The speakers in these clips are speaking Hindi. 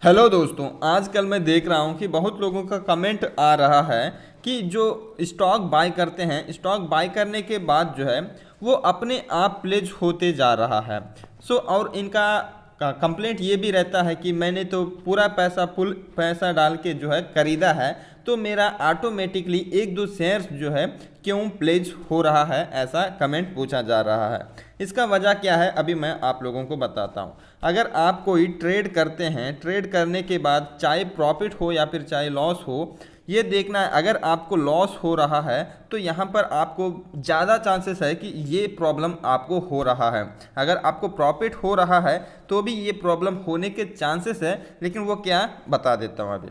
हेलो दोस्तों, आजकल मैं देख रहा हूँ कि बहुत लोगों का कमेंट आ रहा है कि जो स्टॉक बाय करते हैं, स्टॉक बाय करने के बाद जो है वो अपने आप प्लेज होते जा रहा है। और इनका कंप्लेंट ये भी रहता है कि मैंने तो पूरा पैसा फुल पैसा डाल के जो है खरीदा है, तो मेरा ऑटोमेटिकली एक दो शेयर्स जो है क्यों प्लेज हो रहा है, ऐसा कमेंट पूछा जा रहा है। इसका वजह क्या है अभी मैं आप लोगों को बताता हूँ। अगर आप कोई ट्रेड करते हैं, ट्रेड करने के बाद चाहे प्रॉफिट हो या फिर चाहे लॉस हो, ये देखना है। अगर आपको लॉस हो रहा है तो यहाँ पर आपको ज़्यादा चांसेस है कि ये प्रॉब्लम आपको हो रहा है। अगर आपको प्रॉफिट हो रहा है तो भी ये प्रॉब्लम होने के चांसेस है, लेकिन वो क्या बता देता हूँ अभी।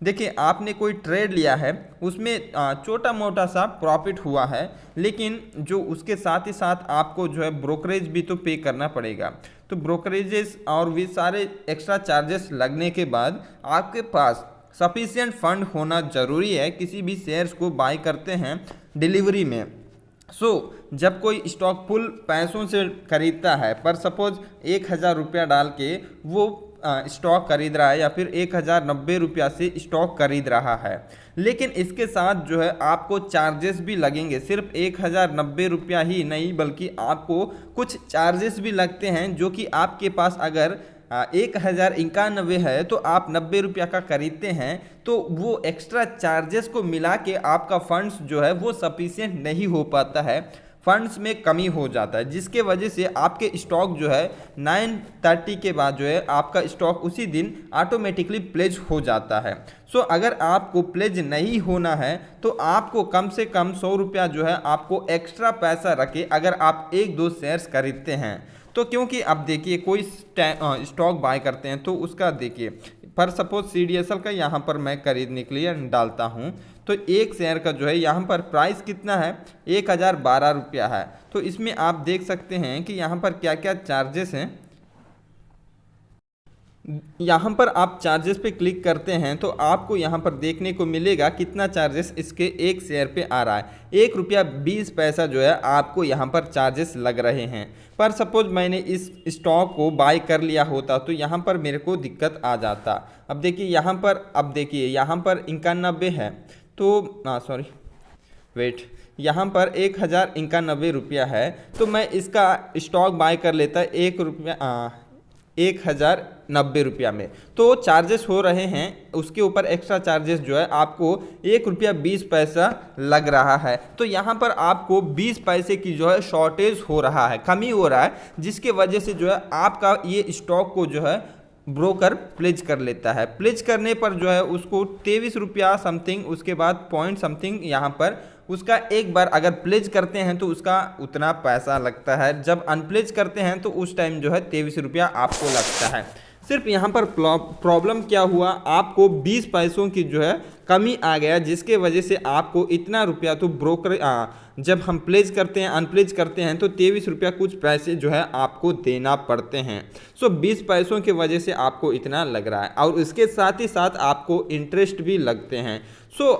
देखिए, आपने कोई ट्रेड लिया है, उसमें छोटा मोटा सा प्रॉफिट हुआ है, लेकिन जो उसके साथ ही साथ आपको जो है ब्रोकरेज भी तो पे करना पड़ेगा। तो ब्रोकरेजेस और भी सारे एक्स्ट्रा चार्जेस लगने के बाद आपके पास सफिशिएंट फंड होना ज़रूरी है किसी भी शेयर्स को बाय करते हैं डिलीवरी में। जब कोई स्टॉक फुल पैसों से खरीदता है, पर सपोज 1,000 रुपया डाल के वो स्टॉक खरीद रहा है या फिर 1,090 रुपया से स्टॉक खरीद रहा है, लेकिन इसके साथ जो है आपको चार्जेस भी लगेंगे। सिर्फ 1,090 रुपया ही नहीं, बल्कि आपको कुछ चार्जेस भी लगते हैं, जो कि आपके पास अगर 1,091 है तो आप 90 रुपया का खरीदते हैं, तो वो एक्स्ट्रा चार्जेस को मिला के आपका फंड्स जो है वो सफिशिएंट नहीं हो पाता है, फंड्स में कमी हो जाता है, जिसके वजह से आपके स्टॉक जो है 9:30 के बाद जो है आपका स्टॉक उसी दिन ऑटोमेटिकली प्लेज हो जाता है। अगर आपको प्लेज नहीं होना है तो आपको कम से कम 100 रुपया जो है आपको एक्स्ट्रा पैसा रखे अगर आप एक दो शेयर्स खरीदते हैं तो। क्योंकि अब देखिए, कोई स्टॉक बाय करते हैं तो उसका देखिए, पर सपोज CDSL का यहाँ पर मैं खरीदने के लिए डालता हूँ, तो एक शेयर का जो है यहाँ पर प्राइस कितना है, 1,012 रुपया है। तो इसमें आप देख सकते हैं कि यहाँ पर क्या क्या चार्जेस हैं। यहाँ पर आप चार्जेस पे क्लिक करते हैं तो आपको यहाँ पर देखने को मिलेगा कितना चार्जेस इसके एक शेयर पे आ रहा है। 1 रुपया 20 पैसा जो है आपको यहाँ पर चार्जेस लग रहे हैं। पर सपोज मैंने इस स्टॉक को बाय कर लिया होता तो यहाँ पर मेरे को दिक्कत आ जाता। अब देखिए यहाँ पर, अब देखिए यहाँ पर 91 है, तो सॉरी वेट, यहाँ पर 1,091 रुपया है, तो मैं इसका स्टॉक बाय कर लेता 1,090 रुपया में। तो चार्जेस हो रहे हैं, उसके ऊपर एक्स्ट्रा चार्जेस जो है आपको 1 रुपया 20 पैसा लग रहा है। तो यहाँ पर आपको 20 पैसे की जो है शॉर्टेज हो रहा है, कमी हो रहा है, जिसके वजह से जो है आपका ये स्टॉक को जो है ब्रोकर प्लेज कर लेता है। प्लेज करने पर जो है उसको 23 रुपया समथिंग, उसके बाद पॉइंट समथिंग यहाँ पर उसका एक बार अगर प्लेज करते हैं तो उसका उतना पैसा लगता है। जब अनप्लेज करते हैं तो उस टाइम जो है 23 रुपया आपको लगता है। सिर्फ यहाँ पर प्रॉब्लम क्या हुआ, आपको 20 पैसों की जो है कमी आ गया, जिसके वजह से आपको इतना रुपया तो ब्रोकर जब हम प्लेज करते हैं, अनप्लेज करते हैं तो 23 रुपया कुछ पैसे जो है आपको देना पड़ते हैं। 20 पैसों की वजह से आपको इतना लग रहा है, और उसके साथ ही साथ आपको इंटरेस्ट भी लगते हैं।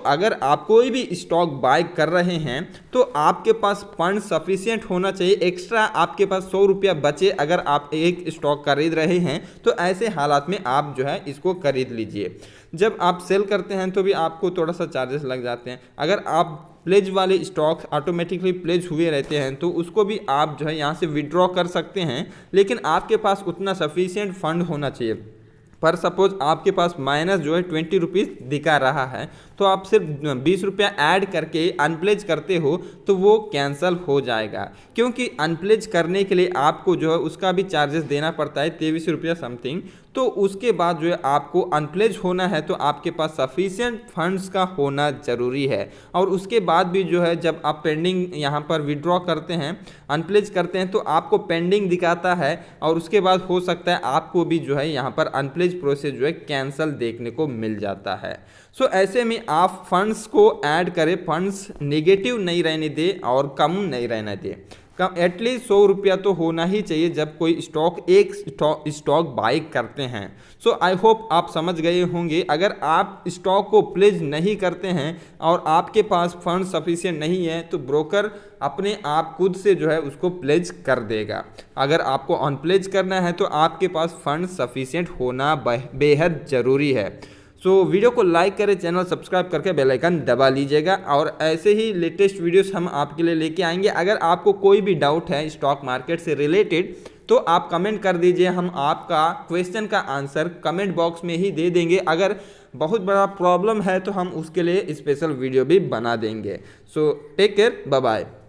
अगर आप कोई भी स्टॉक बाय कर रहे हैं तो आपके पास फंड सफिशिएंट होना चाहिए। एक्स्ट्रा आपके पास 100 रुपया बचे अगर आप एक स्टॉक खरीद रहे हैं, तो ऐसे हालात में आप जो है इसको खरीद लीजिए। जब आप सेल करते हैं तो भी आपको थोड़ा सा चार्जेस लग जाते हैं। अगर आप प्लेज वाले स्टॉक ऑटोमेटिकली प्लेज हुए रहते हैं तो उसको भी आप जो है यहाँ से विड्रॉ कर सकते हैं, लेकिन आपके पास उतना सफिशिएंट फंड होना चाहिए। पर सपोज आपके पास माइनस जो है 20 रुपीज़ दिखा रहा है, तो आप सिर्फ 20 रुपया ऐड करके अनप्लेज करते हो तो वो कैंसिल हो जाएगा, क्योंकि अनप्लेज करने के लिए आपको जो है उसका भी चार्जेस देना पड़ता है 23 रुपया समथिंग। तो उसके बाद जो है आपको अनप्लेज होना है तो आपके पास सफिशिएंट फंड्स का होना ज़रूरी है। और उसके बाद भी जो है जब आप पेंडिंग यहाँ पर विड्रॉ करते हैं, अनप्लेज करते हैं, तो आपको पेंडिंग दिखाता है, और उसके बाद हो सकता है आपको भी जो है यहाँ पर अनप्लेज प्रोसेस जो है कैंसिल देखने को मिल जाता है। ऐसे में आप फंड्स को ऐड करें, फंड्स नेगेटिव नहीं रहने दें और कम नहीं रहने दें। कम एटलीस्ट 100 रुपया तो होना ही चाहिए जब कोई एक स्टॉक बाई करते हैं। सो आई होप आप समझ गए होंगे। अगर आप स्टॉक को प्लेज नहीं करते हैं और आपके पास फंड सफिशिएंट नहीं है तो ब्रोकर अपने आप खुद से जो है उसको प्लेज कर देगा। अगर आपको अनप्लेज करना है तो आपके पास फंड सफिशिएंट होना बेहद ज़रूरी है। सो वीडियो को लाइक करें, चैनल सब्सक्राइब करके बेल आइकन दबा लीजिएगा और ऐसे ही लेटेस्ट वीडियोस हम आपके लिए लेके आएंगे। अगर आपको कोई भी डाउट है स्टॉक मार्केट से रिलेटेड तो आप कमेंट कर दीजिए, हम आपका क्वेश्चन का आंसर कमेंट बॉक्स में ही दे देंगे। अगर बहुत बड़ा प्रॉब्लम है तो हम उसके लिए स्पेशल वीडियो भी बना देंगे। So take care, bye bye.